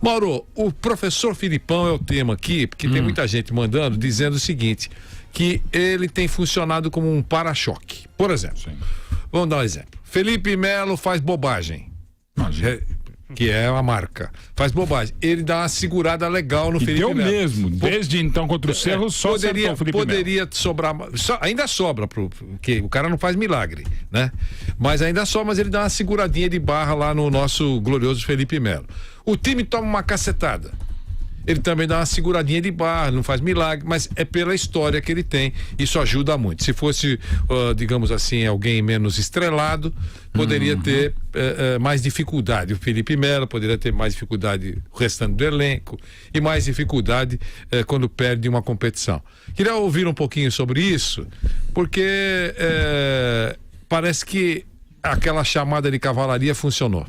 Mauro, o professor Filipão é o tema aqui, porque tem muita gente mandando, dizendo o seguinte, que ele tem funcionado como um para-choque. Por exemplo, vamos dar um exemplo. Felipe Melo faz bobagem. Que é uma marca. Faz bobagem. Ele dá uma segurada legal no Felipe Melo. Mesmo. Desde então contra o Cerro, só poderia sobrar. Ainda sobra, porque o cara não faz milagre, né? Mas ainda sobra, mas ele dá uma seguradinha de barra lá no nosso glorioso Felipe Melo. O time toma uma cacetada. Ele também dá uma seguradinha de barra, não faz milagre, mas é pela história que ele tem. Isso ajuda muito. Se fosse, digamos assim, alguém menos estrelado, poderia ter mais dificuldade. O Felipe Melo poderia ter mais dificuldade, o restante do elenco, e mais dificuldade quando perde uma competição. Queria ouvir um pouquinho sobre isso, porque parece que aquela chamada de cavalaria funcionou.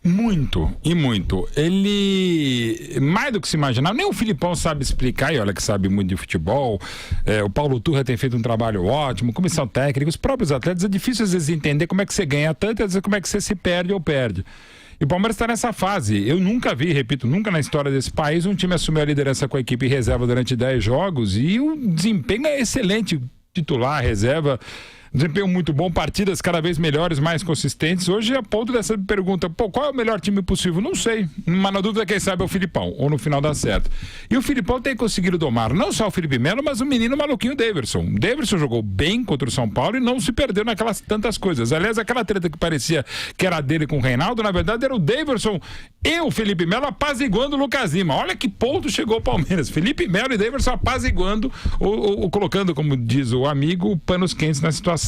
Muito, e muito. Ele, mais do que se imaginava, nem o Filipão sabe explicar, e olha que sabe muito de futebol. O Paulo Turra tem feito um trabalho ótimo, comissão técnica, os próprios atletas. É difícil às vezes entender como é que você ganha tanto e às vezes como é que você se perde ou perde. E o Palmeiras está nessa fase. Eu nunca vi, repito, nunca na história desse país, um time assumir a liderança com a equipe reserva durante 10 jogos e o desempenho é excelente. Titular, reserva, desempenho muito bom, partidas cada vez melhores, mais consistentes. Hoje, a ponto dessa pergunta, qual é o melhor time possível? Não sei, mas na dúvida quem sabe é o Filipão, ou no final dá certo. E o Filipão tem conseguido domar não só o Felipe Melo, mas o menino maluquinho Daverson. O Daverson jogou bem contra o São Paulo e não se perdeu naquelas tantas coisas. Aliás, aquela treta que parecia que era dele com o Reinaldo, na verdade era o Daverson e o Felipe Melo apaziguando o Lucas Lima. Olha que ponto chegou o Palmeiras. Felipe Melo e Daverson apaziguando, ou colocando, como diz o amigo, panos quentes na situação.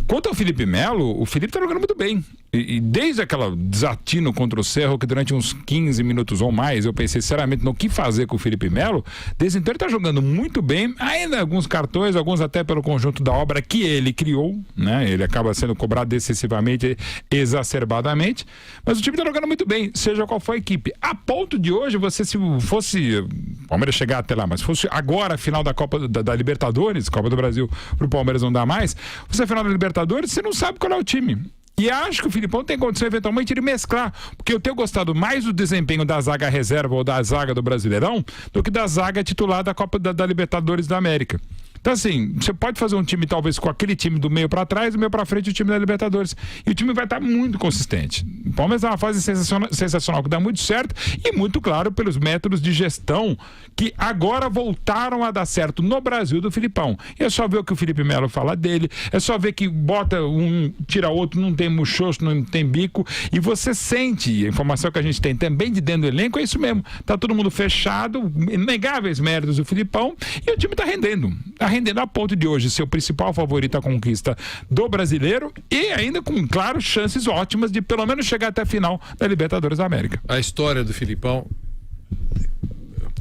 Quanto ao Felipe Melo, o Felipe tá jogando muito bem. E desde aquela desatino contra o Cerro, que durante uns 15 minutos ou mais, eu pensei seriamente no que fazer com o Felipe Melo, desde então ele tá jogando muito bem, ainda alguns cartões, alguns até pelo conjunto da obra que ele criou, né? Ele acaba sendo cobrado excessivamente, exacerbadamente, mas o time tá jogando muito bem, seja qual for a equipe. A ponto de hoje, se fosse o Palmeiras chegar até lá, mas fosse agora a final da Copa da Libertadores, Copa do Brasil pro Palmeiras não dá mais, fosse a final da Libertadores, você não sabe qual é o time. E acho que o Filipão tem condição eventualmente de mesclar, porque eu tenho gostado mais do desempenho da zaga reserva ou da zaga do Brasileirão do que da zaga titular da Copa da Libertadores da América. Então assim, você pode fazer um time talvez com aquele time do meio para trás, do meio para frente o time da Libertadores. E o time vai estar muito consistente. O Palmeiras é uma fase sensacional que dá muito certo e muito claro pelos métodos de gestão que agora voltaram a dar certo no Brasil do Filipão. E é só ver o que o Felipe Melo fala dele, é só ver que bota um, tira outro, não tem muxoxo, não tem bico, e você sente, a informação que a gente tem também de dentro do elenco é isso mesmo. Tá todo mundo fechado, inegáveis méritos do Filipão, e o time tá rendendo a ponto de hoje ser o principal favorito à conquista do Brasileiro e ainda com, claro, chances ótimas de pelo menos chegar até a final da Libertadores da América. A história do Filipão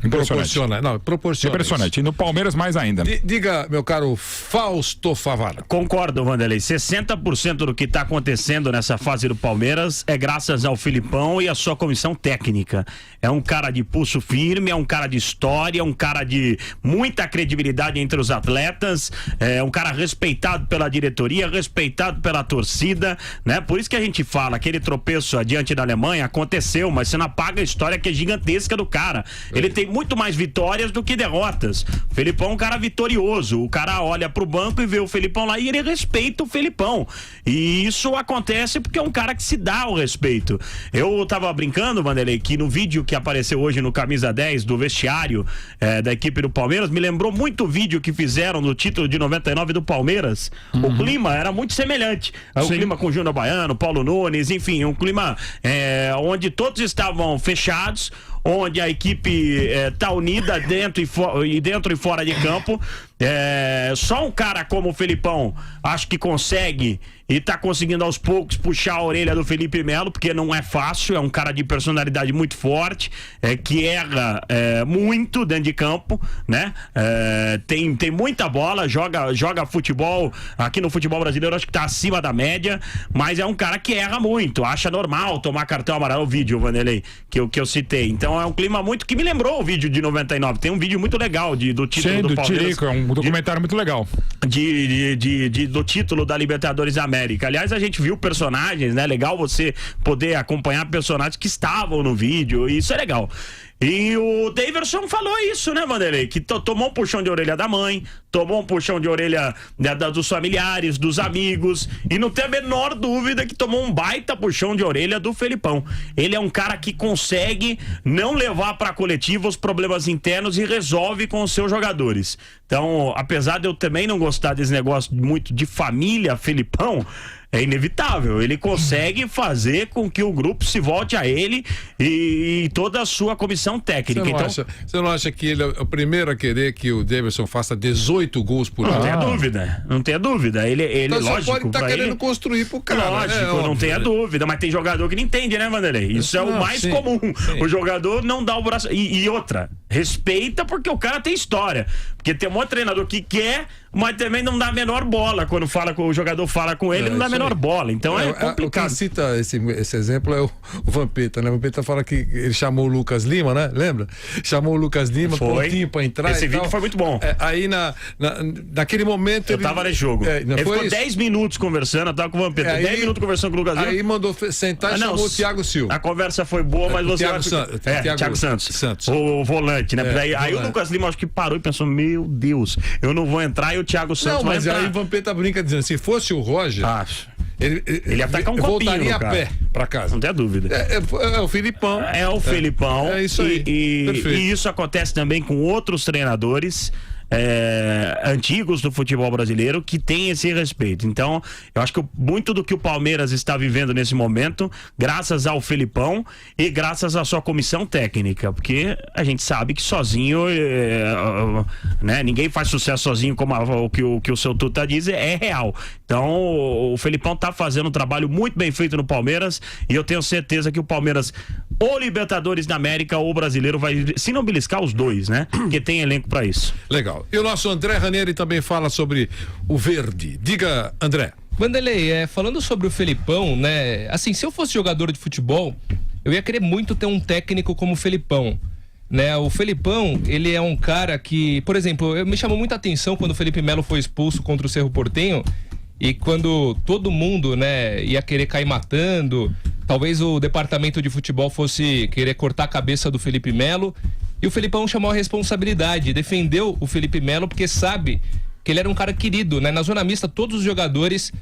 proporciona impressionante. Isso. E no Palmeiras mais ainda. Diga, meu caro Fausto Favara. Concordo, Vanderlei. 60% do que está acontecendo nessa fase do Palmeiras é graças ao Filipão e à sua comissão técnica. É um cara de pulso firme, é um cara de história, é um cara de muita credibilidade entre os atletas, é um cara respeitado pela diretoria, respeitado pela torcida, né? Por isso que a gente fala, aquele tropeço diante da Alemanha aconteceu, mas você não apaga a história que é gigantesca do cara. Ele tem muito mais vitórias do que derrotas. O Felipão é um cara vitorioso. O cara olha pro banco e vê o Felipão lá e ele respeita o Felipão. E isso acontece porque é um cara que se dá o respeito. Eu tava brincando, Vanderlei, que no vídeo que apareceu hoje no Camisa 10 do vestiário da equipe do Palmeiras, me lembrou muito o vídeo que fizeram no título de 99 do Palmeiras. O clima era muito semelhante. O clima com o Júnior Baiano, Paulo Nunes, enfim, um clima onde todos estavam fechados, onde a equipe tá unida dentro e fora de campo. Só um cara como o Felipão acho que consegue e tá conseguindo aos poucos puxar a orelha do Felipe Melo, porque não é fácil, é um cara de personalidade muito forte, que erra muito dentro de campo, né? Tem muita bola, joga futebol, aqui no futebol brasileiro acho que tá acima da média, mas é um cara que erra muito, acha normal tomar cartão amarelo, o vídeo, Vanderlei, que eu citei. Então é um clima muito que me lembrou o vídeo de 99, tem um vídeo muito legal do título do Palmeiras. Tirico, é um Um documentário muito legal. Do título da Libertadores da América. Aliás, a gente viu personagens, né? Legal você poder acompanhar personagens que estavam no vídeo, e isso é legal. E o Daverson falou isso, né, Vanderlei? Que tomou um puxão de orelha da mãe, tomou um puxão de orelha dos familiares, dos amigos, e não tem a menor dúvida que tomou um baita puxão de orelha do Felipão. Ele é um cara que consegue não levar para a coletiva os problemas internos e resolve com os seus jogadores. Então, apesar de eu também não gostar desse negócio muito de família Felipão, é inevitável. Ele consegue fazer com que o grupo se volte a ele e toda a sua comissão técnica. Você não acha que ele é o primeiro a querer que o Daverson faça 18 gols por ano? Não tenha dúvida. Não tenha dúvida. Ele então lógico, você pode estar querendo construir pro cara. Lógico, não tenha dúvida. Mas tem jogador que não entende, né, Vanderlei? Isso é o mais comum. Sim. O jogador não dá o braço. E outra, respeita porque o cara tem história. Porque tem um monte de treinador que quer, mas também não dá a menor bola quando o jogador fala com ele, não dá a menor bola. Então é complicado. Quem cita esse exemplo é o Vampeta, né? O Vampeta fala que ele chamou o Lucas Lima, né? Lembra? Chamou o Lucas Lima, prontinho pra entrar. Esse vídeo foi muito bom. Aí naquele momento eu tava nesse jogo. Ele ficou 10 minutos conversando, eu tava com o Vampeta. 10 minutos conversando com o Lucas Lima. Aí mandou sentar e chamou o Thiago Silva. A conversa foi boa, mas você... Thiago Santos. O volante, né? Aí o Lucas Lima acho que parou e pensou, meu Deus, eu não vou entrar e o Thiago Santos vai entrar. Mas aí o Vampeta brinca dizendo, se fosse o Roger... Ele ia tacar um copinho, voltaria a pé pra casa. Não tem dúvida. É o Filipão. É o Felipão. É isso aí. E isso acontece também com outros treinadores antigos do futebol brasileiro que tem esse respeito. Então, eu acho que muito do que o Palmeiras está vivendo nesse momento, graças ao Felipão e graças à sua comissão técnica, porque a gente sabe que sozinho, né, ninguém faz sucesso sozinho, como o que o seu Tuta diz, é real. Então, o Felipão está fazendo um trabalho muito bem feito no Palmeiras e eu tenho certeza que o Palmeiras, ou Libertadores da América ou Brasileiro, vai, se não beliscar os dois, né? Porque tem elenco para isso. Legal. E o nosso André Ranieri também fala sobre o verde. Diga, André. Vanderlei, falando sobre o Felipão, né? Assim, se eu fosse jogador de futebol, eu ia querer muito ter um técnico como o Felipão, né? O Felipão, ele é um cara que, por exemplo, me chamou muita atenção quando o Felipe Melo foi expulso contra o Cerro Porteño e quando todo mundo, né, ia querer cair matando, talvez o departamento de futebol fosse querer cortar a cabeça do Felipe Melo. E o Felipão chamou a responsabilidade, defendeu o Felipe Melo porque sabe que ele era um cara querido, né? Na zona mista, todos os jogadores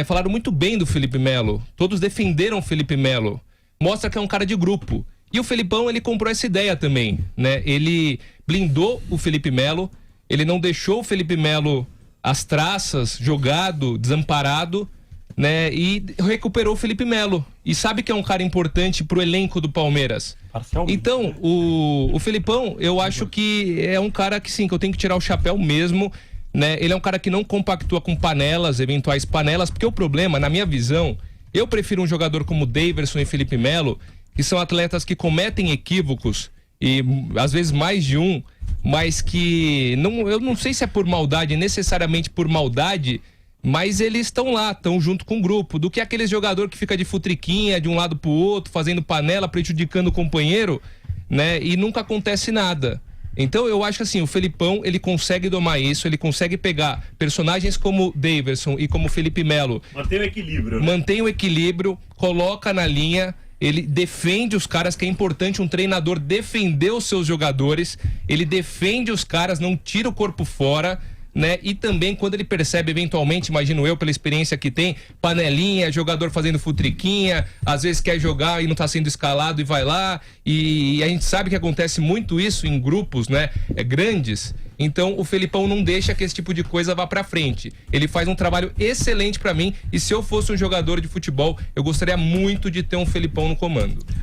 falaram muito bem do Felipe Melo, todos defenderam o Felipe Melo. Mostra que é um cara de grupo. E o Felipão, ele comprou essa ideia também, né? Ele blindou o Felipe Melo, ele não deixou o Felipe Melo às traças, jogado, desamparado, né? E recuperou o Felipe Melo. E sabe que é um cara importante pro elenco do Palmeiras. Então, o Felipão, eu acho que é um cara que sim, que eu tenho que tirar o chapéu mesmo, né? Ele é um cara que não compactua com panelas, eventuais panelas, porque o problema, na minha visão, eu prefiro um jogador como Daverson e Felipe Melo, que são atletas que cometem equívocos, e às vezes mais de um, mas que eu não sei se é por maldade, necessariamente por maldade, mas eles estão lá, estão junto com o grupo, do que aquele jogador que fica de futriquinha de um lado pro outro, fazendo panela, prejudicando o companheiro, né? E nunca acontece nada. Então eu acho que assim, o Felipão, ele consegue domar isso, ele consegue pegar personagens como Daverson e como Felipe Melo. Mantém o equilíbrio, né? Mantém o equilíbrio, coloca na linha, ele defende os caras, que é importante um treinador defender os seus jogadores, ele defende os caras, não tira o corpo fora, né? E também quando ele percebe eventualmente, imagino eu, pela experiência que tem, panelinha, jogador fazendo futriquinha, às vezes quer jogar e não tá sendo escalado e vai lá, e a gente sabe que acontece muito isso em grupos, né, grandes. Então o Felipão não deixa que esse tipo de coisa vá pra frente. Ele faz um trabalho excelente pra mim, e se eu fosse um jogador de futebol, eu gostaria muito de ter um Felipão no comando.